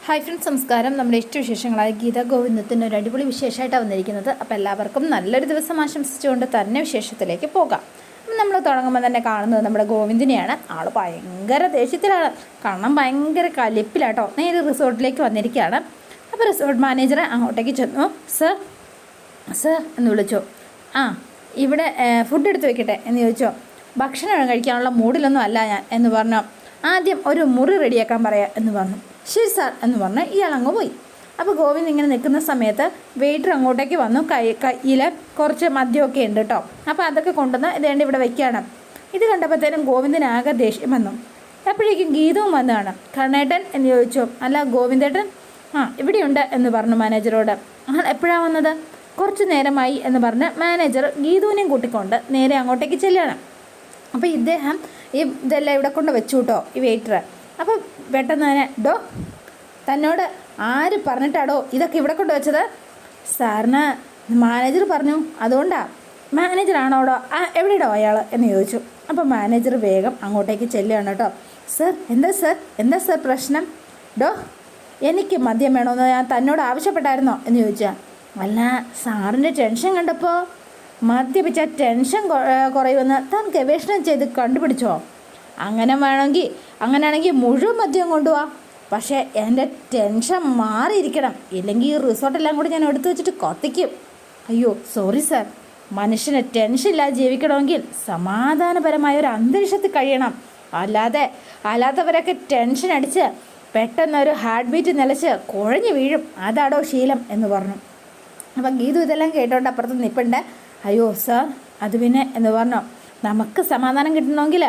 Hi friends, നമസ്കാരം. നമ്മുടെ ഇഷ്ടവിശേഷങ്ങളായ ഗീത ഗോവിന്ദത്തിൻ്റെ ഒരു അടിപൊളി വിശേഷമായിട്ടാണ് വന്നിരിക്കുന്നത്. അപ്പോൾ എല്ലാവർക്കും നല്ലൊരു ദിവസം ആശംസിച്ചുകൊണ്ട് തന്നെ വിശേഷത്തിലേക്ക് പോകാം. നമ്മൾ തുടങ്ങുമ്പോൾ തന്നെ കാണുന്നത് നമ്മുടെ ഗോവിന്ദിനെയാണ്. ആൾ ഭയങ്കര ദേഷ്യത്തിലാണ്, കാരണം ഭയങ്കര കലിപ്പിലാട്ടോ. നേരെ റിസോർട്ടിലേക്ക് വന്നിരിക്കുകയാണ്. അപ്പോൾ റിസോർട്ട് മാനേജർ അങ്ങോട്ടേക്ക് ചെന്നു. സർ എന്ന് വിളിച്ചു. ഇവിടെ ഫുഡ് എടുത്ത് വെക്കട്ടെ എന്ന് ചോദിച്ചോ. ഭക്ഷണം കഴിക്കാനുള്ള മൂഡിലൊന്നും അല്ല ഞാൻ എന്ന് പറഞ്ഞു. ആദ്യം ഒരു മുറി റെഡിയാക്കാൻ പറയാം എന്ന് പറഞ്ഞു. ശരി സാർ എന്ന് പറഞ്ഞ് ഇയാൾ അങ്ങ് പോയി. അപ്പോൾ ഗോവിന്ദ് ഇങ്ങനെ നിൽക്കുന്ന സമയത്ത് വെയിറ്റർ അങ്ങോട്ടേക്ക് വന്നു. കയ്യിൽ കുറച്ച് മദ്യമൊക്കെ ഉണ്ട് കേട്ടോ. അപ്പോൾ അതൊക്കെ കൊണ്ടുവന്ന് ഇതേണ്ട ഇവിടെ വെക്കുകയാണ്. ഇത് കണ്ടപ്പോഴത്തേനും ഗോവിന്ദിനാകെ ദേഷ്യം വന്നു. അപ്പോഴേക്കും ഗീതവും വന്നതാണ്. കണ്ണേട്ടൻ എന്ന് ചോദിച്ചു. അല്ല ഗോവിന്ദേട്ടൻ ഇവിടെയുണ്ട് എന്ന് പറഞ്ഞു മാനേജറോട്. എപ്പോഴാണ് വന്നത്? കുറച്ച് നേരമായി എന്ന് പറഞ്ഞ് മാനേജർ ഗീതുവിനെയും കൂട്ടിക്കൊണ്ട് നേരെ അങ്ങോട്ടേക്ക് ചെല്ലുകയാണ്. അപ്പോൾ ഇദ്ദേഹം ഇതെല്ലാം ഇവിടെ കൊണ്ട് വെച്ചു കേട്ടോ, ഈ വെയിറ്റർ. അപ്പോൾ പെട്ടെന്ന് തന്നെ തന്നോട് ആര് പറഞ്ഞിട്ടാടോ ഇതൊക്കെ ഇവിടെ കൊണ്ട് വെച്ചത്? സാറിന് മാനേജർ പറഞ്ഞു, അതുകൊണ്ടാണ്. മാനേജറാണോടോ? എവിടെയിടോ അയാൾ എന്ന് ചോദിച്ചു. അപ്പോൾ മാനേജർ വേഗം അങ്ങോട്ടേക്ക് ചെല്ലുകയാണ് കേട്ടോ. സർ എന്താ സർ പ്രശ്നം? എനിക്ക് മദ്യം വേണമെന്ന് ഞാൻ തന്നോട് ആവശ്യപ്പെട്ടായിരുന്നോ എന്ന് ചോദിച്ചാൽ. അല്ല, സാറിൻ്റെ ടെൻഷൻ കണ്ടപ്പോൾ മദ്യപിച്ച ടെൻഷൻ കുറയുമെന്ന് താൻ ഗവേഷണം ചെയ്ത് കണ്ടുപിടിച്ചോ? അങ്ങനെയാണെങ്കിൽ മുഴുവൻ മദ്യം കൊണ്ടുപോവാ. പക്ഷേ എൻ്റെ ടെൻഷൻ മാറിയിരിക്കണം, ഇല്ലെങ്കിൽ ഈ റിസോർട്ടെല്ലാം കൂടി ഞാൻ എടുത്തു വെച്ചിട്ട് കത്തിക്കും. അയ്യോ സോറി സാർ, മനുഷ്യന് ടെൻഷൻ ഇല്ലാതെ ജീവിക്കണമെങ്കിൽ സമാധാനപരമായ ഒരു അന്തരീക്ഷത്തിൽ കഴിയണം. അല്ലാത്തവരൊക്കെ ടെൻഷൻ അടിച്ച് പെട്ടെന്നൊരു ഹാർട്ട് ബീറ്റ് നിലച്ച് കുഴഞ്ഞു വീഴും. അതാടോ ശീലം എന്ന് പറഞ്ഞു. അപ്പം ഗീതു ഇതെല്ലാം കേട്ടോണ്ട് അപ്പുറത്ത് നിൽപ്പുണ്ട്. അയ്യോ സാർ, അത് പിന്നെ എന്ന് പറഞ്ഞു. നമുക്ക് സമാധാനം കിട്ടണമെങ്കിൽ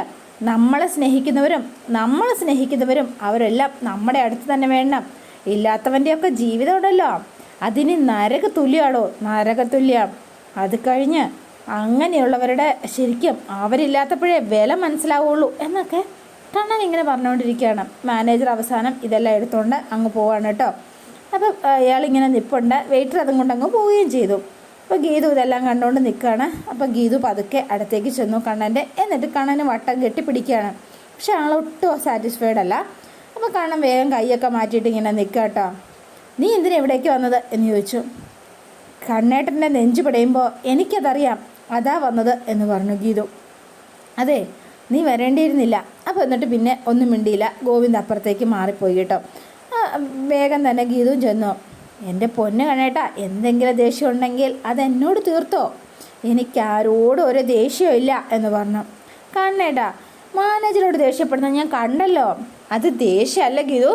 നമ്മളെ സ്നേഹിക്കുന്നവരും അവരെല്ലാം നമ്മുടെ അടുത്ത് തന്നെ വേണം. ഇല്ലാത്തവൻ്റെയൊക്കെ ജീവിതം ഉണ്ടല്ലോ, അതിന് നരകതുല്യം. അത് കഴിഞ്ഞ് അങ്ങനെയുള്ളവരുടെ ശരിക്കും അവരില്ലാത്തപ്പോഴേ വില മനസ്സിലാവുള്ളൂ എന്നൊക്കെ കണ്ണൻ ഇങ്ങനെ പറഞ്ഞുകൊണ്ടിരിക്കുകയാണ്. മാനേജർ അവസാനം ഇതെല്ലാം എടുത്തുകൊണ്ട് അങ്ങ് പോവാണ് കേട്ടോ. അപ്പോൾ അയാളിങ്ങനെ നിൽപ്പുണ്ട്. വെയിറ്റർ അതും കൊണ്ട് അങ്ങ് പോവുകയും ചെയ്തു. അപ്പോൾ ഗീതു ഇതെല്ലാം കണ്ടുകൊണ്ട് നിൽക്കുകയാണ്. അപ്പോൾ ഗീതു പതുക്കെ അടുത്തേക്ക് ചെന്നു കണ്ണൻ്റെ. എന്നിട്ട് കണ്ണന് വട്ടം കെട്ടിപ്പിടിക്കുകയാണ്. പക്ഷെ ആളൊട്ടും സാറ്റിസ്ഫൈഡ് അല്ല. അപ്പോൾ കണ്ണൻ വേഗം കൈയൊക്കെ മാറ്റിയിട്ട് ഇങ്ങനെ നിൽക്കുക കേട്ടോ. നീ എന്തിനാ ഇവിടേക്ക് വന്നത് എന്ന് ചോദിച്ചു. കണ്ണേട്ടൻ്റെ നെഞ്ചു പിടയുമ്പോൾ എനിക്കതറിയാം, അതാ വന്നത് എന്ന് പറഞ്ഞു ഗീതു. അതെ, നീ വരേണ്ടിയിരുന്നില്ല. അപ്പോൾ എന്നിട്ട് പിന്നെ ഒന്നും മിണ്ടിയില്ല. ഗോവിന്ദ് അപ്പുറത്തേക്ക് മാറിപ്പോയി കേട്ടോ. വേഗം തന്നെ ഗീതുവും ചെന്നു. എൻ്റെ പൊന്ന് കണ്ണേട്ടാ, എന്തെങ്കിലും ദേഷ്യം ഉണ്ടെങ്കിൽ അതെന്നോട് തീർത്തോ, എനിക്കാരോടും ഒരു ദേഷ്യമില്ല എന്ന് പറഞ്ഞു. കണ്ണേട്ടാ, മാനേജരോട് ദേഷ്യപ്പെടുന്ന ഞാൻ കണ്ടല്ലോ. അത് ദേഷ്യമല്ല ഗീതു,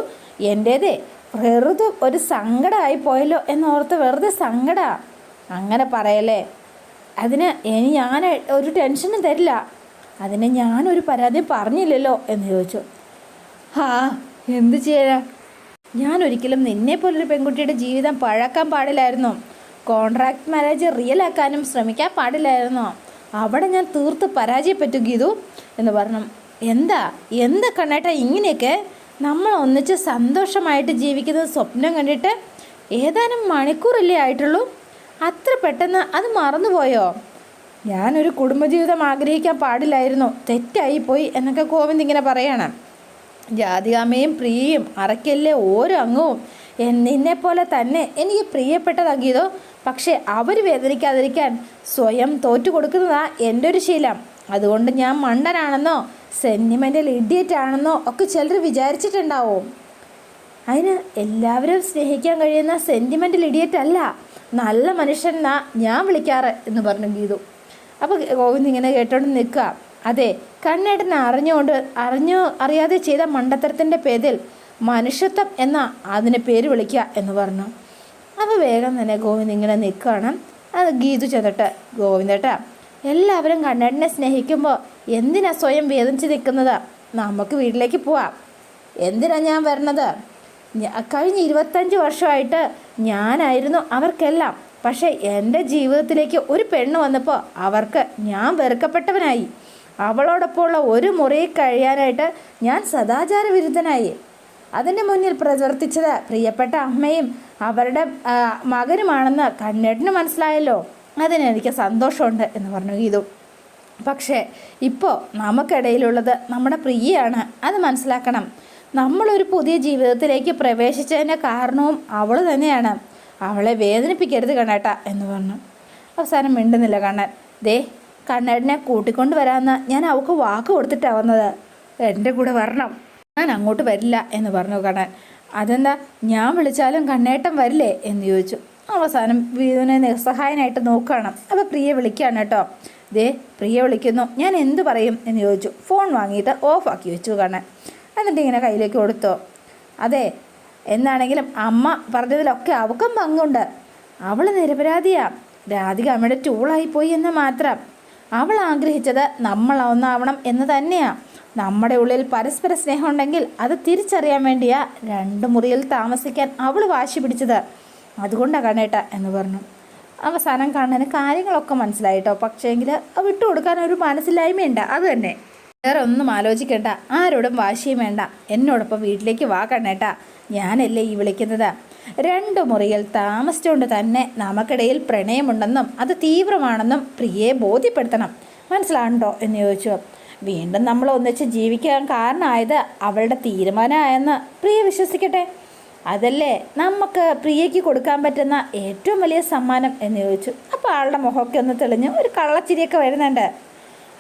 എൻ്റേതേ വെറുതെ ഒരു സങ്കടമായി പോയല്ലോ എന്നോർത്ത് വെറുതെ സങ്കടാ. അങ്ങനെ പറയല്ലേ, അതിന് ഞാൻ ഒരു ടെൻഷനും തരില്ല. അതിന് ഞാനൊരു പരാതി പറഞ്ഞില്ലല്ലോ എന്ന് ചോദിച്ചു. എന്ത് ചെയ്യാ, ഞാൻ ഒരിക്കലും നിന്നെപ്പോലൊരു പെൺകുട്ടിയുടെ ജീവിതം പഴക്കാൻ പാടില്ലായിരുന്നു. കോൺട്രാക്ട് മാരേജ് റിയലാക്കാനും ശ്രമിക്കാൻ പാടില്ലായിരുന്നു. അവിടെ ഞാൻ തീർത്ത് പരാജയപ്പെട്ടു ഗീതു എന്ന് പറഞ്ഞു. എന്താ കണ്ണേട്ടാ ഇങ്ങനെയൊക്കെ? നമ്മൾ ഒന്നിച്ച് സന്തോഷമായിട്ട് ജീവിക്കുന്നത് സ്വപ്നം കണ്ടിട്ട് ഏതാനും മണിക്കൂറല്ലേ ആയിട്ടുള്ളൂ, അത്ര പെട്ടെന്ന് അത് മറന്നുപോയോ? ഞാനൊരു കുടുംബജീവിതം ആഗ്രഹിക്കാൻ പാടില്ലായിരുന്നു, തെറ്റായിപ്പോയി എന്നൊക്കെ ഗോവിന്ദ് ഇങ്ങനെ പറയാണ്. ജാതികാമ്മയും പ്രിയയും അറയ്ക്കല്ലേ ഓരോ അംഗവും നിന്നെപ്പോലെ തന്നെ എനിക്ക് പ്രിയപ്പെട്ടതാകിയതോ. പക്ഷേ അവർ വേദനിക്കാതിരിക്കാൻ സ്വയം തോറ്റു കൊടുക്കുന്നതാ എൻ്റെ ഒരു ശീലം. അതുകൊണ്ട് ഞാൻ മണ്ടനാണെന്നോ സെൻറ്റിമെൻ്റൽ ഇഡിയറ്റ് ആണെന്നോ ഒക്കെ ചിലർ വിചാരിച്ചിട്ടുണ്ടാവും. അതിന് എല്ലാവരും സ്നേഹിക്കാൻ കഴിയുന്ന സെൻറ്റിമെൻ്റൽ ഇഡിയറ്റ് അല്ല, നല്ല മനുഷ്യനാ ഞാൻ വിളിക്കാറ് എന്ന് പറഞ്ഞു ഗീതു. അപ്പോൾ ഗോവിന്ദ് ഇങ്ങനെ കേട്ടോണ്ട് നിൽക്കുക. അതെ, കണ്ണേട്ടനെ അറിയാതെ ചെയ്ത മണ്ടത്തരത്തിൻ്റെ പേരിൽ മനുഷ്യത്വം എന്ന അതിനെ പേര് വിളിക്കുക എന്ന് പറഞ്ഞു. അപ്പോൾ വേഗം തന്നെ ഗോവിന്ദ് ഇങ്ങനെ നിൽക്കുകയാണ്. അത് ഗീതു ചെന്നിട്ട്, ഗോവിന്ദേട്ടാ, എല്ലാവരും കണ്ണേട്ടനെ സ്നേഹിക്കുമ്പോൾ എന്തിനാ സ്വയം വേദനിച്ച് നിൽക്കുന്നത്? നമുക്ക് വീട്ടിലേക്ക് പോവാം. എന്തിനാ ഞാൻ വരണത്? കഴിഞ്ഞ 25 വർഷമായിട്ട് ഞാനായിരുന്നു അവർക്കെല്ലാം. പക്ഷേ എൻ്റെ ജീവിതത്തിലേക്ക് ഒരു പെണ്ണ് വന്നപ്പോൾ അവർക്ക് ഞാൻ വെറുക്കപ്പെട്ടവനായി. അവളോടൊപ്പമുള്ള ഒരു മുറിയിൽ കഴിയാനായിട്ട് ഞാൻ സദാചാര വിരുദ്ധനായി. അതിൻ്റെ മുന്നിൽ പ്രവർത്തിച്ചത് പ്രിയപ്പെട്ട അമ്മയും അവരുടെ മകനുമാണെന്ന് കണ്ണേട്ടന് മനസ്സിലായല്ലോ. അതിനെനിക്ക് സന്തോഷമുണ്ട് എന്ന് പറഞ്ഞു ഗീതു. പക്ഷേ ഇപ്പോൾ നമുക്കിടയിലുള്ളത് നമ്മുടെ പ്രിയയാണ്, അത് മനസ്സിലാക്കണം. നമ്മളൊരു പുതിയ ജീവിതത്തിലേക്ക് പ്രവേശിച്ചതിൻ്റെ കാരണവും അവൾ തന്നെയാണ്. അവളെ വേദനിപ്പിക്കരുത് കണ്ണേട്ടാ എന്ന് പറഞ്ഞു. അവസാനം മിണ്ടുന്നില്ല കണ്ണൻ. ദേ, കണ്ണേട്ടനെ കൂട്ടിക്കൊണ്ട് വരാമെന്ന് ഞാൻ അവൾക്ക് വാക്ക് കൊടുത്തിട്ടാണ് വന്നത്. എൻ്റെ കൂടെ വരണം. ഞാൻ അങ്ങോട്ട് വരില്ല എന്ന് പറഞ്ഞു കണ്ണൻ. അതെന്താ, ഞാൻ വിളിച്ചാലും കണ്ണേട്ടൻ വരില്ലേ എന്ന് ചോദിച്ചു. അവസാനം വീതുവിനെ നിസ്സഹായനായിട്ട് നോക്കുകയാണ്. അപ്പോൾ പ്രിയ വിളിക്കുകയാണ് കേട്ടോ. ദേ, പ്രിയ വിളിക്കുന്നു, ഞാൻ എന്തു പറയും എന്ന് ചോദിച്ചു. ഫോൺ വാങ്ങിയിട്ട് ഓഫാക്കി വെച്ചു കണ്ണൻ. എന്നിട്ട് ഇങ്ങനെ കയ്യിലേക്ക് കൊടുത്തോ. അതെ, എന്നാണെങ്കിലും അമ്മ പറഞ്ഞതിലൊക്കെ അവൾക്കും പങ്കുണ്ട്. അവൾ നിരപരാധിയാണ്. രാധിക അമ്മയുടെ ടൂളായിപ്പോയി എന്ന് മാത്രം. അവൾ ആഗ്രഹിച്ചത് നമ്മൾ ഒന്നാവണം എന്ന് തന്നെയാണ്. നമ്മുടെ ഉള്ളിൽ പരസ്പര സ്നേഹം ഉണ്ടെങ്കിൽ അത് തിരിച്ചറിയാൻ വേണ്ടിയാ 2 മുറിയിൽ താമസിക്കാൻ അവൾ വാശി പിടിച്ചത്. അതുകൊണ്ടാണ് കണ്ണേട്ട എന്ന് പറഞ്ഞു. അവസാനം കണ്ണന് കാര്യങ്ങളൊക്കെ മനസ്സിലായിട്ടോ. പക്ഷേങ്കിൽ വിട്ടുകൊടുക്കാൻ ഒരു മനസ്സിലായ്മയുണ്ട്. അത് തന്നെ. വേറെ ഒന്നും ആലോചിക്കേണ്ട, ആരോടും വാശിയും വേണ്ട. എന്നോടൊപ്പം വീട്ടിലേക്ക് വാ കണ്ണേട്ട. ഞാനല്ലേ ഈ വിളിക്കുന്നത്. 2 മുറിയിൽ താമസിച്ചുകൊണ്ട് തന്നെ നമുക്കിടയിൽ പ്രണയമുണ്ടെന്നും അത് തീവ്രമാണെന്നും പ്രിയയെ ബോധ്യപ്പെടുത്തണം. മനസ്സിലാണ്ടോ എന്ന് ചോദിച്ചു. വീണ്ടും നമ്മൾ ഒന്നിച്ച് ജീവിക്കാൻ കാരണമായത് അവളുടെ തീരുമാനമായെന്ന് പ്രിയ വിശ്വസിക്കട്ടെ. അതല്ലേ നമുക്ക് പ്രിയയ്ക്ക് കൊടുക്കാൻ പറ്റുന്ന ഏറ്റവും വലിയ സമ്മാനം എന്ന് ചോദിച്ചു. അപ്പോൾ ആളുടെ മുഖമൊക്കെ ഒന്ന് തെളിഞ്ഞ് ഒരു കള്ളച്ചിരിയൊക്കെ വരുന്നുണ്ട്.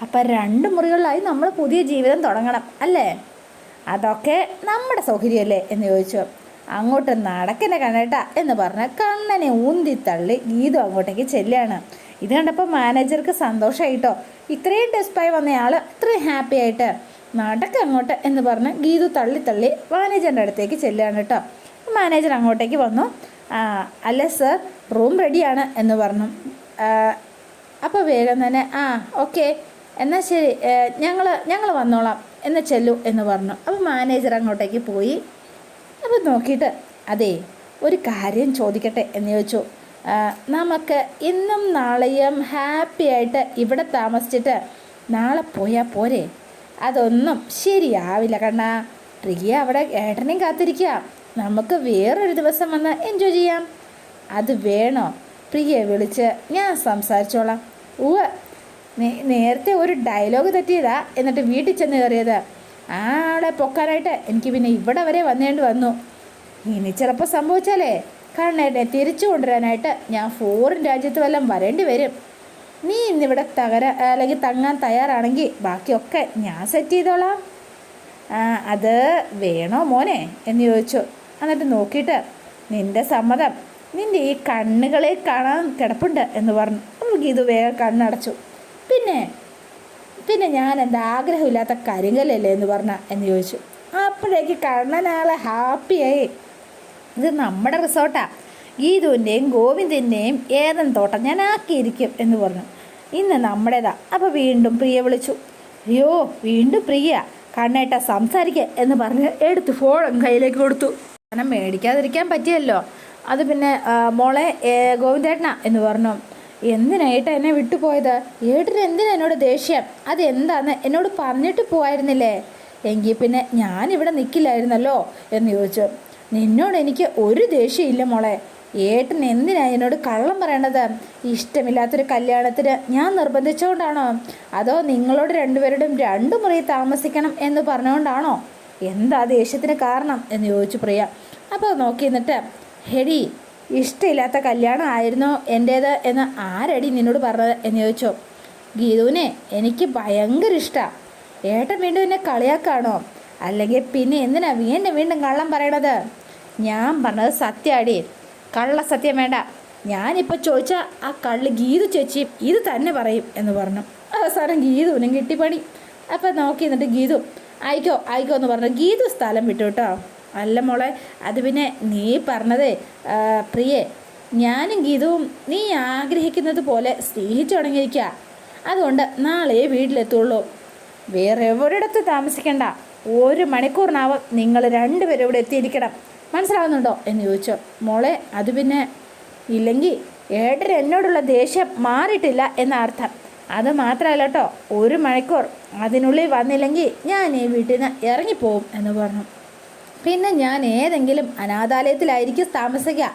അപ്പം 2 മുറികളിലായി നമ്മൾ പുതിയ ജീവിതം തുടങ്ങണം അല്ലേ? അതൊക്കെ നമ്മുടെ സൗകര്യമല്ലേ എന്ന് ചോദിച്ചു. അങ്ങോട്ട് നടക്കന്നെ കണ്ണേട്ട എന്ന് പറഞ്ഞ് കണ്ണനെ ഊന്തിത്തള്ളി ഗീതു അങ്ങോട്ടേക്ക് ചെല്ലുകയാണ്. ഇത് കണ്ടപ്പോൾ മാനേജർക്ക് സന്തോഷമായിട്ടോ. ഇത്രയും ഡെസ്പായി വന്നയാൾ ഇത്രയും ഹാപ്പി ആയിട്ട് നടക്ക അങ്ങോട്ട് എന്ന് പറഞ്ഞ് ഗീതു തള്ളി മാനേജറിൻ്റെ അടുത്തേക്ക് ചെല്ലുകയാണ് കേട്ടോ. മാനേജർ അങ്ങോട്ടേക്ക് വന്നു. അല്ലേ സർ, റൂം റെഡിയാണ് എന്ന് പറഞ്ഞു. അപ്പോൾ വേഗം തന്നെ ഓക്കെ എന്നാൽ ശരി, ഞങ്ങൾ വന്നോളാം എന്ന് ചെല്ലു എന്ന് പറഞ്ഞു. അപ്പോൾ മാനേജർ അങ്ങോട്ടേക്ക് പോയി. അപ്പോൾ നോക്കിയിട്ട് അതെ, ഒരു കാര്യം ചോദിക്കട്ടെ എന്ന് ചോദിച്ചു. നമുക്ക് ഇന്നും നാളെയും ഹാപ്പി ആയിട്ട് ഇവിടെ താമസിച്ചിട്ട് നാളെ പോയാൽ പോരെ? അതൊന്നും ശരിയാവില്ല കണ്ണാ. പ്രിയ അവിടെ ഏട്ടനെയും കാത്തിരിക്കുക. നമുക്ക് വേറൊരു ദിവസം വന്ന് എൻജോയ് ചെയ്യാം. അത് വേണോ? പ്രിയയെ വിളിച്ച് ഞാൻ സംസാരിച്ചോളാം. നേരത്തെ ഒരു ഡയലോഗ് തെറ്റിയതാ, എന്നിട്ട് വീട്ടിൽ ചെന്ന് കയറിയത്. ആളെ പൊക്കാനായിട്ട് എനിക്ക് പിന്നെ ഇവിടെ വരെ വന്നേണ്ടി വന്നു. ഇനി ചിലപ്പോൾ സംഭവിച്ചാലേ കണ്ണേട്ടനെ തിരിച്ചു കൊണ്ടുവരാനായിട്ട് ഞാൻ ഫോറിൻ രാജ്യത്ത് വല്ലതും വരേണ്ടി വരും. നീ ഇന്നിവിടെ അല്ലെങ്കിൽ തങ്ങാൻ തയ്യാറാണെങ്കിൽ ബാക്കിയൊക്കെ ഞാൻ സെറ്റ് ചെയ്തോളാം. അത് വേണോ മോനെ എന്ന് ചോദിച്ചു. എന്നിട്ട് നോക്കിയിട്ട് നിൻ്റെ സമ്മതം നിൻ്റെ ഈ കണ്ണുകളെ കാണാൻ കിടപ്പുണ്ട് എന്ന് പറഞ്ഞു. ഗീതു വേഗം കണ്ണടച്ചു. പിന്നെ ഞാൻ എൻ്റെ ആഗ്രഹമില്ലാത്ത കരിങ്കലല്ലേ എന്ന് എന്ന് ചോദിച്ചു. അപ്പോഴേക്ക് കണ്ണനാളെ ഹാപ്പിയായി. ഇത് നമ്മുടെ റിസോർട്ടാണ്. ഗീതുവിൻ്റെയും ഗോവിന്ദിൻ്റെയും ഏതൻ തോട്ടം ഞാൻ ആക്കിയിരിക്കും എന്ന് പറഞ്ഞു. ഇന്ന് നമ്മുടേതാ. അപ്പോൾ വീണ്ടും പ്രിയ വിളിച്ചു. അയ്യോ, വീണ്ടും പ്രിയ കണ്ണേട്ട സംസാരിക്കുക എന്ന് പറഞ്ഞ് എടുത്ത് ഫോൺ കയ്യിലേക്ക് കൊടുത്തു. കാരണം മേടിക്കാതിരിക്കാൻ പറ്റിയല്ലോ. അത് പിന്നെ മോളെ ഗോവിന്ദേട്ടനാ എന്ന് പറഞ്ഞു. എന്തിനായിട്ടാ എന്നെ വിട്ടുപോയത്? ഏട്ടന് എന്തിനാ എന്നോട് ദേഷ്യം? അതെന്താന്ന് എന്നോട് പറഞ്ഞിട്ട് പോവായിരുന്നില്ലേ? എങ്കിൽ പിന്നെ ഞാനിവിടെ നിൽക്കില്ലായിരുന്നല്ലോ എന്ന് ചോദിച്ചു. നിന്നോട് എനിക്ക് ഒരു ദേഷ്യമില്ല മോളെ. ഏട്ടൻ എന്തിനാ എന്നോട് കള്ളം പറയണത്? ഇഷ്ടമില്ലാത്തൊരു കല്യാണത്തിന് ഞാൻ നിർബന്ധിച്ചുകൊണ്ടാണോ? അതോ നിങ്ങളോട് 2 പേരോടും 2 മുറി താമസിക്കണം എന്ന് പറഞ്ഞുകൊണ്ടാണോ? എന്താ ദേഷ്യത്തിന് കാരണം എന്ന് ചോദിച്ചു പ്രിയ. അപ്പോൾ നോക്കി നിന്നിട്ട്, ഹെടി, ഇഷ്ടമില്ലാത്ത കല്യാണം ആയിരുന്നോ എൻ്റേത് എന്ന് ആരടി നിന്നോട് പറഞ്ഞത് എന്ന് ചോദിച്ചു. ഗീതുവിനെ എനിക്ക് ഭയങ്കര ഇഷ്ടമാണ്. ഏട്ടൻ വീണ്ടും എന്നെ കളിയാക്കാണോ? അല്ലെങ്കിൽ പിന്നെ എന്തിനാ വീണ്ടും കള്ളം പറയണത്? ഞാൻ പറഞ്ഞത് സത്യമാടി. കള്ള സത്യം വേണ്ട. ഞാനിപ്പോൾ ചോദിച്ചാൽ ആ കള്ള് ഗീതു ചേച്ചിയും ഇത് തന്നെ പറയും എന്ന് പറഞ്ഞു. അവസാനം ഗീതുവിനും കിട്ടിപ്പണി. അപ്പം നോക്കി എന്നിട്ട് ഗീതു ആയിക്കോ എന്ന് പറഞ്ഞു. ഗീതു സ്ഥലം വിട്ടു കേട്ടോ. അല്ല മോളെ, അത് പിന്നെ നീ പറഞ്ഞതേ പ്രിയേ, ഞാനും ഗീതുവും നീ ആഗ്രഹിക്കുന്നത് പോലെ സ്നേഹിച്ചു തുടങ്ങിയിരിക്കുക. അതുകൊണ്ട് നാളെ വീട്ടിലെത്തുള്ളൂ. വേറെ എവിടെടുത്ത് താമസിക്കണ്ട. 1 മണിക്കൂറിനാവും നിങ്ങൾ 2 പേരും ഇവിടെ എത്തിയിരിക്കണം. മനസ്സിലാവുന്നുണ്ടോ എന്ന് ചോദിച്ചു. മോളെ, അത് പിന്നെ ഇല്ലെങ്കിൽ ഏട്ടന് എന്നോടുള്ള ദേഷ്യം മാറിയിട്ടില്ല എന്ന അർത്ഥം. അത് മാത്രമല്ല കേട്ടോ, 1 മണിക്കൂർ അതിനുള്ളിൽ വന്നില്ലെങ്കിൽ ഞാൻ ഈ വീട്ടിൽ നിന്ന് ഇറങ്ങിപ്പോവും എന്ന് പറഞ്ഞു. പിന്നെ ഞാൻ ഏതെങ്കിലും അനാഥാലയത്തിലായിരിക്കും താമസിക്കുക.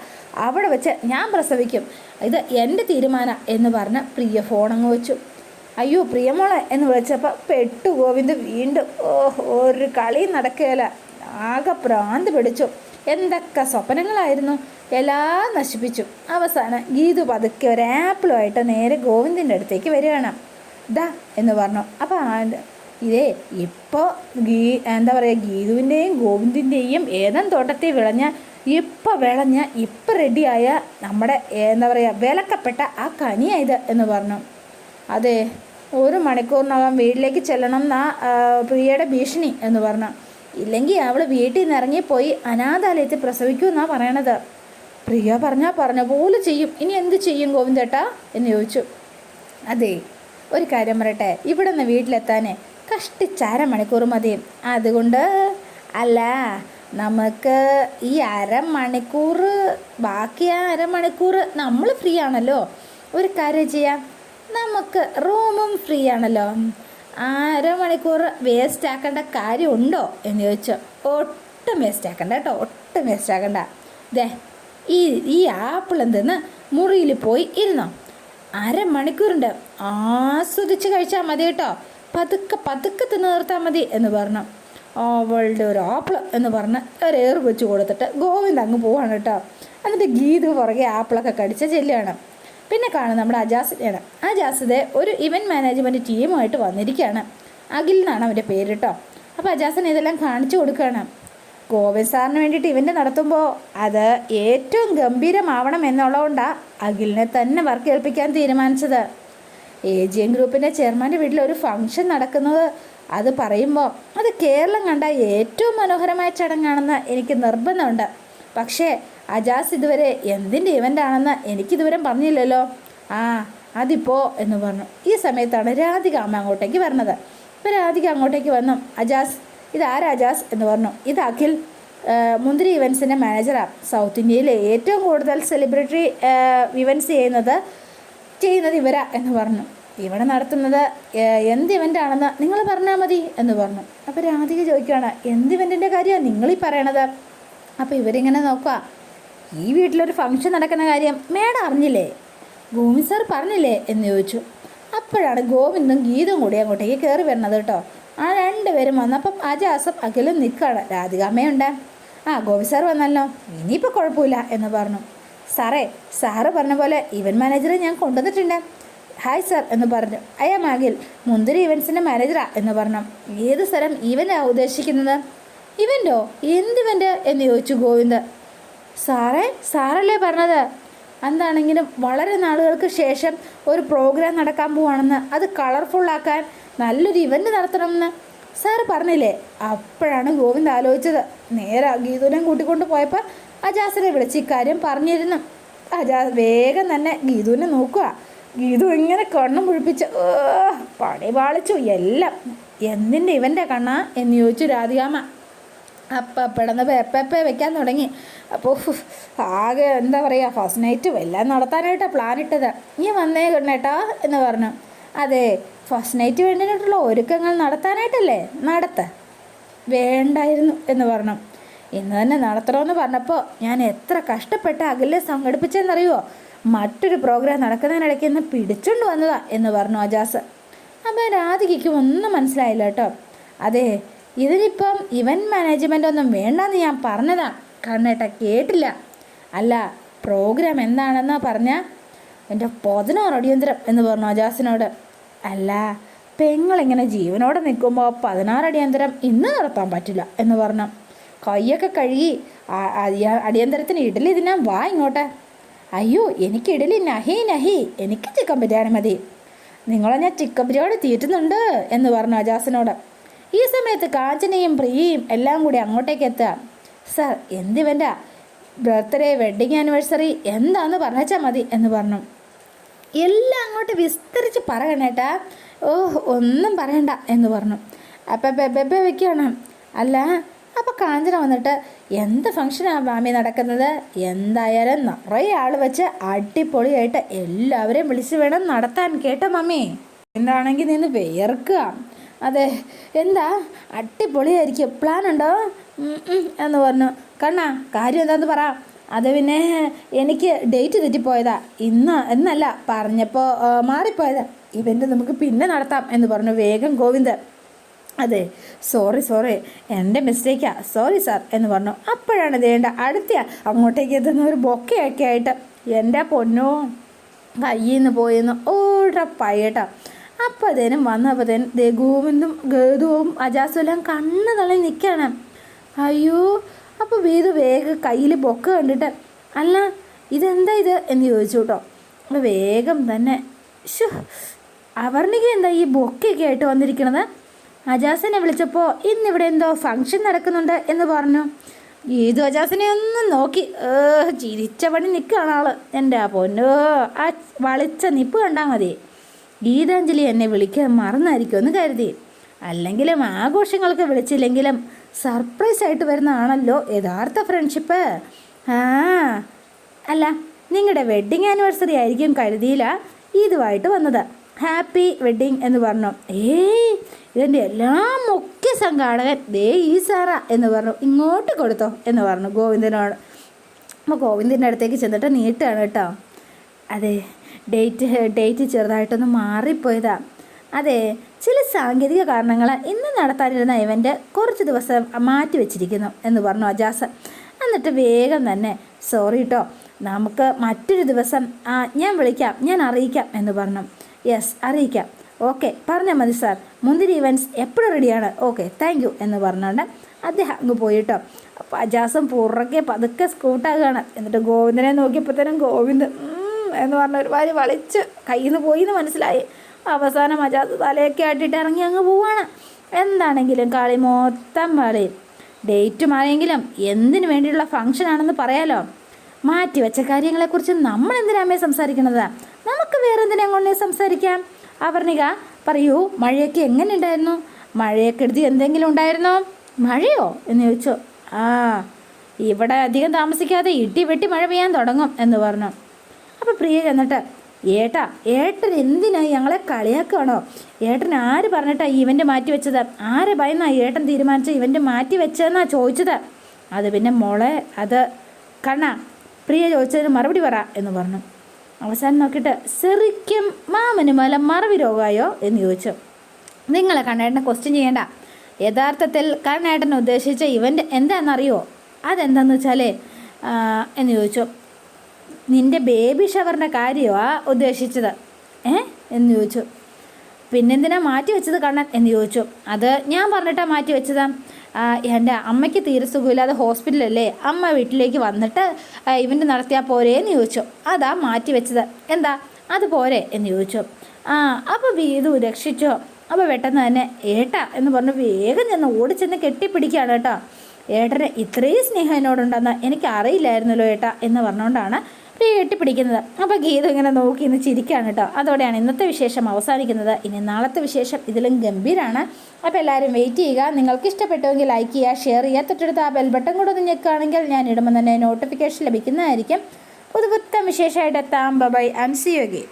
അവിടെ വെച്ച് ഞാൻ പ്രസവിക്കും. ഇത് എൻ്റെ തീരുമാനം എന്ന് പറഞ്ഞ് പ്രിയ ഫോണങ്ങ് വെച്ചു. അയ്യോ പ്രിയമോളെ എന്ന് വിളിച്ചപ്പോൾ പെട്ടു ഗോവിന്ദ് വീണ്ടും. ഒരു കളി നടക്കുകയില്ല. ആകെ ഭ്രാന്ത് പിടിച്ചു. എന്തൊക്കെ സ്വപ്നങ്ങളായിരുന്നു, എല്ലാം നശിപ്പിച്ചു. അവസാനം ഗീതു പതുക്കെ ഒരു ആപ്പിളുമായിട്ട് നേരെ ഗോവിന്ദൻ്റെ അടുത്തേക്ക് വരികയാണ്. ദാ എന്ന് പറഞ്ഞു. അപ്പോൾ ഇതേ ഇപ്പോൾ എന്താ പറയുക, ഗീതുവിൻ്റെയും ഗോവിന്ദിൻ്റെയും ഏതൻ തോട്ടത്തിൽ വിളഞ്ഞ ഇപ്പം റെഡിയായ നമ്മുടെ എന്താ പറയുക വിലക്കപ്പെട്ട ആ കനിയായത് എന്ന് പറഞ്ഞു. അതെ, 1 മണിക്കൂറിനകം വീട്ടിലേക്ക് ചെല്ലണം എന്നാ പ്രിയയുടെ ഭീഷണി എന്ന് പറഞ്ഞു. ഇല്ലെങ്കിൽ അവൾ വീട്ടിൽ നിന്ന് ഇറങ്ങിപ്പോയി അനാഥാലയത്തിൽ പ്രസവിക്കുമെന്നാണ് പറയണത്. പ്രിയ പറഞ്ഞ പോലെ ചെയ്യും. ഇനി എന്ത് ചെയ്യും ഗോവിന്ദേട്ടാ എന്ന് ചോദിച്ചു. അതെ, ഒരു കാര്യം പറയട്ടെ, ഇവിടെ നിന്ന് വീട്ടിലെത്താനേ കഷ്ടിച്ച് മണിക്കൂർ മതി. അതുകൊണ്ട് അല്ല, നമുക്ക് ഈ അരമണിക്കൂർ, ബാക്കി ആ അരമണിക്കൂർ നമ്മൾ ഫ്രീ ആണല്ലോ. ഒരു കാര്യം ചെയ്യാം, നമുക്ക് റൂമും ഫ്രീ ആണല്ലോ. 1/2 മണിക്കൂർ വേസ്റ്റ് ആക്കേണ്ട കാര്യമുണ്ടോ എന്ന് ചോദിച്ചു. ഒട്ടും വേസ്റ്റ് ആക്കണ്ട കേട്ടോ, ഒട്ടും വേസ്റ്റ് ആക്കണ്ട. ദേ ഈ ആപ്പിൾ എന്തെന്ന് മുറിയിൽ പോയി ഇരുന്നോ, 1/2 മണിക്കൂറുണ്ട്, ആസ്വദിച്ച് കഴിച്ചാൽ മതി കേട്ടോ, പതുക്കെ തിന്ന് നിർത്താൽ മതി എന്ന് പറഞ്ഞു. അവളുടെ ഒരു ആപ്പിൾ എന്ന് പറഞ്ഞ് ഒരു ഏറ് വെച്ച് കൊടുത്തിട്ട് ഗോവിന്ദ് അങ്ങ് പോവാണ് കേട്ടോ. എന്നിട്ട് ഗീതു പുറകെ ആപ്പിളൊക്കെ കടിച്ച് ചെല്ലുകയാണ്. പിന്നെ കാണും നമ്മുടെ അജാസിനെയാണ്. അജാസിതെ ഒരു ഇവൻറ്റ് മാനേജ്മെൻറ്റ് ടീമുമായിട്ട് വന്നിരിക്കുകയാണ്. അഖിൽ എന്നാണ് അവൻ്റെ പേര് കേട്ടോ. അപ്പോൾ അജാസിന് ഇതെല്ലാം കാണിച്ചു കൊടുക്കുകയാണ്. ഗോവിന്ദ് സാറിന് വേണ്ടിയിട്ട് ഇവൻ്റ് നടത്തുമ്പോൾ അത് ഏറ്റവും ഗംഭീരമാവണം എന്നുള്ളതുകൊണ്ടാണ് അഖിലിനെ തന്നെ വർക്ക് ഏൽപ്പിക്കാൻ തീരുമാനിച്ചത്. AGM ഗ്രൂപ്പിൻ്റെ ചെയർമാൻ്റെ വീട്ടിൽ ഒരു ഫംഗ്ഷൻ നടക്കുന്നത് അത് പറയുമ്പോൾ അത് കേരളം കണ്ട ഏറ്റവും മനോഹരമായ ചടങ്ങാണെന്ന് എനിക്ക് നിർബന്ധമുണ്ട്. പക്ഷേ അജാസ് ഇതുവരെ എന്തിൻ്റെ ഇവൻ്റ് ആണെന്ന് എനിക്കിതുവരെ പറഞ്ഞില്ലല്ലോ. അതിപ്പോൾ എന്ന് പറഞ്ഞു. ഈ സമയത്താണ് രാധിക അമ്മ അങ്ങോട്ടേക്ക് വരുന്നത്. അപ്പോൾ രാധിക അങ്ങോട്ടേക്ക് വന്നു. അജാസ്, ഇതാരാ അജാസ് എന്ന് പറഞ്ഞു. ഇത് അഖിൽ, മുന്തിരി ഇവൻസിൻ്റെ മാനേജറാണ്. സൗത്ത് ഇന്ത്യയിലെ ഏറ്റവും കൂടുതൽ സെലിബ്രിറ്റി ഇവൻറ്റ്സ് ചെയ്യുന്നത് ഇവരാ എന്ന് പറഞ്ഞു. ഇവിടെ നടത്തുന്നത് എന്ത് ഇവൻ്റ് ആണെന്ന് നിങ്ങൾ പറഞ്ഞാൽ മതി എന്ന് പറഞ്ഞു. അപ്പോൾ രാധിക ചോദിക്കുകയാണ്, എന്ത് ഇവൻറ്റിൻ്റെ കാര്യമാണ് നിങ്ങളീ പറയണത്? അപ്പോൾ ഇവരിങ്ങനെ നോക്കുക, ഈ വീട്ടിലൊരു ഫംഗ്ഷൻ നടക്കുന്ന കാര്യം മേഡം അറിഞ്ഞില്ലേ, ഗോവിന്ദ് സാർ പറഞ്ഞില്ലേ എന്ന് ചോദിച്ചു. അപ്പോഴാണ് ഗോവിന്ദും ഗീതും കൂടി അങ്ങോട്ടേക്ക് കയറി വരുന്നത് കേട്ടോ. ആ 2 പേരും വന്നപ്പം അജാസും അഖിലും നിൽക്കുകയാണ്. രാധികാമ്മയുണ്ട്. ഗോവിന്ദ് സാർ വന്നല്ലോ, ഇനിയിപ്പോൾ കുഴപ്പമില്ല എന്ന് പറഞ്ഞു. സാറ് പറഞ്ഞ പോലെ ഇവൻറ്റ് മാനേജറെ ഞാൻ കൊണ്ടുവന്നിട്ടുണ്ട്. ഹായ് സാർ എന്ന് പറഞ്ഞു. അയാം അഖിൽ, മുന്തിരി ഇവൻറ്റ്സിൻ്റെ മാനേജറാ എന്ന് പറഞ്ഞു. ഏത് സ്ഥലം ഇവൻ്റാണ് ഉദ്ദേശിക്കുന്നത്? ഇവൻ്റോ? എന്തിവൻ്റ് എന്ന് ചോദിച്ചു ഗോവിന്ദ്. സാറല്ലേ പറഞ്ഞത്, എന്താണെങ്കിലും വളരെ നാളുകൾക്ക് ശേഷം ഒരു പ്രോഗ്രാം നടക്കാൻ പോവാണെന്ന്, അത് കളർഫുള്ളാക്കാൻ നല്ലൊരു ഇവൻ്റ് നടത്തണമെന്ന് സാറ് പറഞ്ഞില്ലേ? അപ്പോഴാണ് ഗോവിന്ദ് ആലോചിച്ചത്. നേരെ ഗീതുവിനെ കൂട്ടിക്കൊണ്ട് പോയപ്പോൾ അജാസിനെ വിളിച്ച് ഇക്കാര്യം പറഞ്ഞിരുന്നു. അജാസ് വേഗം തന്നെ ഗീതുവിനെ നോക്കുക. ഗീതു ഇങ്ങനെ കണ്ണും മുഴിപ്പിച്ച് പണി പാളിച്ചു എല്ലാം. എന്തിൻ്റെ ഇവൻ്റെ കണ്ണാ എന്ന് ചോദിച്ചു രാധികാമ്മ. അപ്പം പെടന്ന് പെപ്പെ വെക്കാൻ തുടങ്ങി. അപ്പോൾ ആകെ എന്താ പറയുക, ഫസ്റ്റ് നൈറ്റ് എല്ലാം നടത്താനായിട്ടാണ് പ്ലാൻ ഇട്ടത്. നീ വന്നേ കണ്ണേട്ടാ എന്ന് പറഞ്ഞു. അതെ, ഫസ്റ്റ് നൈറ്റ് വേണ്ടിയിട്ടുള്ള ഒരുക്കങ്ങൾ നടത്താനായിട്ടല്ലേ, വേണ്ടായിരുന്നു എന്ന് പറഞ്ഞു. ഇന്ന് തന്നെ നടത്തണമെന്ന് പറഞ്ഞപ്പോൾ ഞാൻ എത്ര കഷ്ടപ്പെട്ട് അകലെ സംഘടിപ്പിച്ചെന്നറിയുമോ? മറ്റൊരു പ്രോഗ്രാം നടക്കുന്നതിനിടയ്ക്ക് ഇന്ന് പിടിച്ചുകൊണ്ട് വന്നതാ എന്ന് പറഞ്ഞു അജാസ്. അപ്പോൾ രാധികയ്ക്ക് ഒന്നും മനസ്സിലായില്ല കേട്ടോ. അതെ, ഇതിനിപ്പം ഇവൻറ്റ് മാനേജ്മെൻ്റ് ഒന്നും വേണ്ടെന്ന് ഞാൻ പറഞ്ഞതാ, കണ്ണേട്ട കേട്ടില്ല. അല്ല, പ്രോഗ്രാം എന്താണെന്നാ പറഞ്ഞാൽ എൻ്റെ 16 അടിയന്തരം എന്ന് പറഞ്ഞു അജാസിനോട്. അല്ല, പെങ്ങളിങ്ങനെ ജീവനോടെ നിൽക്കുമ്പോൾ 16 അടിയന്തരം ഇന്ന് നടത്താൻ പറ്റില്ല എന്ന് പറഞ്ഞു. കൈയൊക്കെ കഴുകി അടിയന്തരത്തിന് ഇഡലി തിന്നാൻ വാ ഇങ്ങോട്ട്. അയ്യോ, എനിക്ക് ഇഡലി നഹി, എനിക്ക് ചിക്കൻ ബിരിയാണി മതി. നിങ്ങളെ ഞാൻ ചിക്കൻ ബിരിയാണി തീറ്റുന്നുണ്ട് എന്ന് പറഞ്ഞു അജാസിനോട്. ഈ സമയത്ത് കാഞ്ചനയും പ്രിയയും എല്ലാം കൂടി അങ്ങോട്ടേക്ക് എത്തുക. സാർ, എന്തിവൻ്റെ ബർത്ത്ഡേ, വെഡ്ഡിങ് ആനിവേഴ്സറി എന്താണെന്ന് പറഞ്ഞാൽ മതി എന്ന് പറഞ്ഞു. എല്ലാം അങ്ങോട്ട് വിസ്തരിച്ച് പറയണേട്ടാ. ഒന്നും പറയണ്ട എന്ന് പറഞ്ഞു. അപ്പം ബെബെ വയ്ക്കുകയാണ്. അല്ല, അപ്പോൾ കാഞ്ചന വന്നിട്ട് എന്ത് ഫംഗ്ഷനാണ് മാമി നടക്കുന്നത്? എന്തായാലും നിറയെ ആൾ വെച്ച് അടിപൊളിയായിട്ട് എല്ലാവരെയും വിളിച്ച് വേണം നടത്താൻ, കേട്ടോ മമ്മി? എന്താണെങ്കിൽ നിന്ന് വേർക്കുക. അതെ, എന്താ അടിപൊളിയായിരിക്കും, പ്ലാൻ ഉണ്ടോ എന്ന് പറഞ്ഞു. കണ്ണാ, കാര്യം എന്താണെന്ന് പറ. അത് പിന്നെ എനിക്ക് ഡേറ്റ് തെറ്റിപ്പോയതാ, എന്നല്ല പറഞ്ഞപ്പോൾ മാറിപ്പോയതാ. ഇവൻ്റ് നമുക്ക് പിന്നെ നടത്താം എന്ന് പറഞ്ഞു വേഗം ഗോവിന്ദ്. അതെ, സോറി എൻ്റെ മിസ്റ്റേക്കാ, സോറി സാർ എന്ന് പറഞ്ഞു. അപ്പോഴാണ് ദേണ്ട അടുത്ത അങ്ങോട്ടേക്ക് എത്തുന്ന ഒരു ബൊക്കയൊക്കെ ആയിട്ട്. എൻ്റെ പൊന്നോ, കയ്യിൽ നിന്ന് പോയെന്ന് ഓടപ്പയ്യട്ടാ. അപ്പോൾ അതേനും വന്നപ്പോഴത്തേനും ഗോവിന്ദും ഗേതുവും അജാസും എല്ലാം കണ്ണ് തള്ളി നിൽക്കുകയാണ്. അയ്യോ, അപ്പോൾ വീതു വേഗം കയ്യിൽ ബൊക്ക കണ്ടിട്ട് അല്ല ഇതെന്താ ഇത് എന്ന് ചോദിച്ചു കേട്ടോ. അപ്പോൾ വേഗം തന്നെ അവർണിക എന്താ ഈ ബൊക്കയൊക്കെ ആയിട്ട് വന്നിരിക്കണത്? അജാസിനെ വിളിച്ചപ്പോൾ ഇന്നിവിടെ എന്തോ ഫങ്ഷൻ നടക്കുന്നുണ്ട് എന്ന് പറഞ്ഞു. ഗീതു അജാസിനെ ഒന്നും നോക്കി ചിരിച്ച പണി നിൽക്കുകയാണ് ആള്. എൻ്റെ പൊന്നോ, ആ വളിച്ച നിപ്പ് കണ്ടാൽ മതി. ഗീതാഞ്ജലി എന്നെ വിളിക്കാൻ മറന്നായിരിക്കും എന്ന് കരുതി. അല്ലെങ്കിലും ആഘോഷങ്ങൾക്ക് വിളിച്ചില്ലെങ്കിലും സർപ്രൈസ് ആയിട്ട് വരുന്നതാണല്ലോ യഥാർത്ഥ ഫ്രണ്ട്ഷിപ്പ്. അല്ല, നിങ്ങളുടെ വെഡ്ഡിങ് ആനിവേഴ്സറി ആയിരിക്കും കരുതിയില്ല ഇതുമായിട്ട് വന്നത്. ഹാപ്പി വെഡ്ഡിങ് എന്ന് പറഞ്ഞു. ഇതിൻ്റെ എല്ലാം മുഖ്യ സംഘാടകൻ ദേ ഈ സാറാ എന്ന് പറഞ്ഞു. ഇങ്ങോട്ട് കൊടുത്തോ എന്ന് പറഞ്ഞു ഗോവിന്ദനോട്. അപ്പോൾ ഗോവിന്ദൻ്റെ അടുത്തേക്ക് ചെന്നിട്ട് നീട്ടുകയാണ് കേട്ടോ. അതെ, ഡേറ്റ് ചെറുതായിട്ടൊന്ന് മാറിപ്പോയതാ. അതെ, ചില സാങ്കേതിക കാരണങ്ങൾ ഇന്ന് നടത്താനിരുന്ന ഇവൻ്റ് കുറച്ച് ദിവസം മാറ്റി വെച്ചിരിക്കുന്നു എന്ന് പറഞ്ഞു അജാസ്. എന്നിട്ട് വേഗം തന്നെ സോറി കേട്ടോ, നമുക്ക് മറ്റൊരു ദിവസം ഞാൻ വിളിക്കാം, ഞാൻ അറിയിക്കാം എന്ന് പറഞ്ഞു. യെസ്, അറിയിക്കാം. ഓക്കെ, പറഞ്ഞാൽ മതി സാർ. മുന്തിരി ഇവൻറ്റ്സ് എപ്പോഴും റെഡിയാണ്. ഓക്കെ, താങ്ക് യു എന്ന് പറഞ്ഞുകൊണ്ട് അദ്ദേഹം അങ്ങ് പോയിട്ടോ. അപ്പോൾ അജാസും പുറകെ പതുക്കെ സ്കൂട്ടാകുകയാണ്. എന്നിട്ട് ഗോവിന്ദനെ നോക്കിയപ്പോഴത്തേനും ഗോവിന്ദൻ എന്ന് പറഞ്ഞ ഒരു വാരി വളിച്ച് കയ്യിൽ നിന്ന് പോയി എന്ന് മനസ്സിലായി. അവസാനം അജാസ് തലയൊക്കെ ആട്ടിട്ട് ഇറങ്ങി അങ്ങ് പോവാണ്. എന്താണെങ്കിലും കളി മൊത്തം കളി. ഡേറ്റ് മാറിയെങ്കിലും എന്തിനു വേണ്ടിയുള്ള ഫംഗ്ഷൻ ആണെന്ന് പറയാലോ. മാറ്റിവെച്ച കാര്യങ്ങളെക്കുറിച്ച് നമ്മൾ എന്തിനാമേ സംസാരിക്കണത്? നമുക്ക് വേറെ എന്തിനാ കൊണ്ട് സംസാരിക്കാം. അവർണിക പറയൂ, മഴയൊക്കെ എങ്ങനെ ഉണ്ടായിരുന്നു? മഴയൊക്കെടുത്ത് എന്തെങ്കിലും ഉണ്ടായിരുന്നോ? മഴയോ എന്ന് ചോദിച്ചു. ഇവിടെ അധികം താമസിക്കാതെ ഇടി വെട്ടി മഴ പെയ്യാൻ തുടങ്ങും എന്ന് പറഞ്ഞു. അപ്പോൾ പ്രിയ ചെന്നിട്ട് ഏട്ടൻ എന്തിനായി ഞങ്ങളെ കളിയാക്കുകയാണോ? ഏട്ടൻ ആര് പറഞ്ഞിട്ടാ ഇവൻ്റ് മാറ്റി വെച്ചത്? ആരെ ഭയന്നാ ഏട്ടൻ തീരുമാനിച്ച ഇവൻ്റ് മാറ്റി വെച്ചതെന്നാ ചോദിച്ചത്? അത് പിന്നെ മോളെ, അത് കണ്ണാ, പ്രിയ ചോദിച്ചതിന് മറുപടി പറ എന്ന് പറഞ്ഞു. അവസാനം നോക്കിയിട്ട് ശരിക്കും മാമന് മല മറവി രോഗമായോ എന്ന് ചോദിച്ചു. നിങ്ങളെ കണ്ണേട്ടനെ ക്വസ്റ്റ്യൻ ചെയ്യേണ്ട. യഥാർത്ഥത്തിൽ കണ്ണേട്ടൻ ഉദ്ദേശിച്ച ഇവൻ്റ് എന്താണെന്നറിയോ? അതെന്താണെന്ന് വെച്ചാലേ എന്ന് ചോദിച്ചു. നിൻ്റെ ബേബി ഷവറിൻ്റെ കാര്യമാണ് ഉദ്ദേശിച്ചത് എന്ന് ചോദിച്ചു. പിന്നെന്തിനാ മാറ്റി വെച്ചത് കണ്ണൻ എന്ന് ചോദിച്ചു. അത് ഞാൻ പറഞ്ഞിട്ടാണ് മാറ്റി വെച്ചതാ. എൻ്റെ അമ്മയ്ക്ക് തീരെ സുഖമില്ലാതെ ഹോസ്പിറ്റലല്ലേ, അമ്മ വീട്ടിലേക്ക് വന്നിട്ട് ഇവൻ്റ് നടത്തിയാൽ പോരേ എന്ന് ചോദിച്ചു. അതാ മാറ്റി വെച്ചത്. എന്താ അത് പോരെ എന്ന് ചോദിച്ചു. അപ്പോൾ വീതു രക്ഷിച്ചോ. അപ്പോൾ പെട്ടെന്ന് തന്നെ ഏട്ടാ എന്ന് പറഞ്ഞ് വേഗം ചെന്ന് ഓടിച്ചെന്ന് കെട്ടിപ്പിടിക്കുകയാണ് കേട്ടോ. ഏട്ടന് ഇത്രയും സ്നേഹം എന്നോടുണ്ടെന്ന് എനിക്ക് അറിയില്ലായിരുന്നല്ലോ ഏട്ടാ എന്ന് പറഞ്ഞുകൊണ്ടാണ് പ്രിയ കെട്ടിപ്പിടിക്കുന്നത്. അപ്പോൾ ഗീതു ഇങ്ങനെ നോക്കി ഇന്ന് ചിരിക്കുകയാണ് കേട്ടോ. അതോടെയാണ് ഇന്നത്തെ വിശേഷം അവസാനിക്കുന്നത്. ഇനി നാളത്തെ വിശേഷം ഇതിലും ഗംഭീരമാണ്. അപ്പോൾ എല്ലാവരും വെയിറ്റ് ചെയ്യുക. നിങ്ങൾക്ക് ഇഷ്ടപ്പെട്ടുവെങ്കിൽ ലൈക്ക് ചെയ്യുക, ഷെയർ ചെയ്യുക, തൊട്ടടുത്ത് ആ ബെൽ ബട്ടൺ കൂടെ ഒന്ന് ഞെക്കുകയാണെങ്കിൽ ഞാൻ ഇടുമ്പോൾ തന്നെ നോട്ടിഫിക്കേഷൻ ലഭിക്കുന്നതായിരിക്കും. പുതുപുത്തൻ വിശേഷമായിട്ട് എത്താം. Bye and see you again.